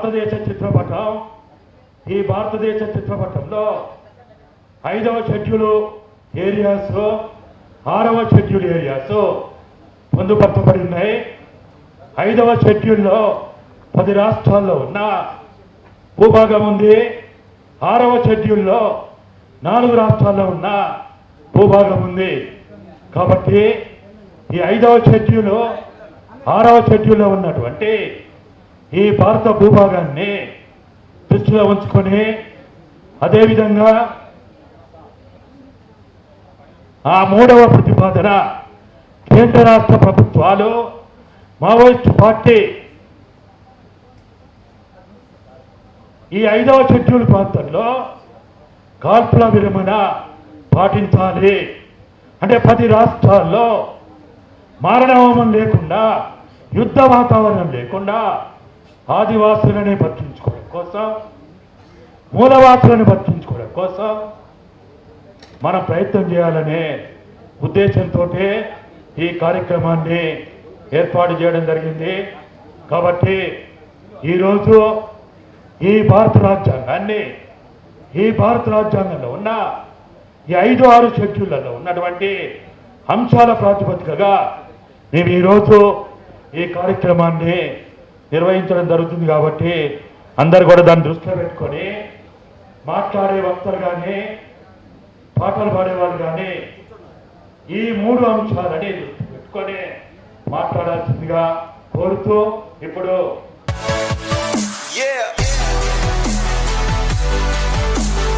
భారతదేశ చిత్రపటం, ఈ భారతదేశ చిత్రపటంలో 5వ షెడ్యూల్ ఏరియాస్, 6వ షెడ్యూల్ ఏరియాస్ పొందుపరచబడి ఉన్నాయి. 5వ షెడ్యూల్లో 10 రాష్ట్రాల్లో ఉన్న భూభాగం ఉంది. 6వ షెడ్యూల్లో 4 రాష్ట్రాల్లో ఉన్న భూభాగం ఉంది. కాబట్టి ఈ 5వ షెడ్యూల్ 6వ షెడ్యూల్లో ఉన్నటువంటి ఈ భారత భూభాగాన్ని దృష్టిలో ఉంచుకొని, అదేవిధంగా ఆ 3వ ప్రతిపాదన కేంద్ర రాష్ట్ర ప్రభుత్వాలు మావోయిస్టు పార్టీ ఈ 5వ షెడ్యూల్ ప్రాంతంలో కాల్పుల విరమణ పాటించాలి. అంటే 10 రాష్ట్రాల్లో మారణహోమం లేకుండా, యుద్ధ వాతావరణం లేకుండా ఆదివాసులని బతికించుకోవడం కోసం, మూలవాసులను బతికించుకోవడం కోసం మనం ప్రయత్నం చేయాలనే ఉద్దేశంతో ఈ కార్యక్రమాన్ని ఏర్పాటు చేయడం జరిగింది. కాబట్టి ఈరోజు ఈ భారత రాజ్యాంగంలో ఉన్న ఈ 5, 6 షెడ్యూళ్లలో ఉన్నటువంటి అంశాల ప్రాతిపదికగా మేము ఈరోజు ఈ కార్యక్రమాన్ని నిర్వహించడం జరుగుతుంది. కాబట్టి అందరు కూడా దాన్ని దృష్టిలో పెట్టుకొని మాట్లాడే వక్తలు కానీ, పాటలు పాడేవాళ్ళు కానీ ఈ 3 అంశాలని దృష్టి పెట్టుకొని మాట్లాడాల్సిందిగా కోరుతూ ఇప్పుడు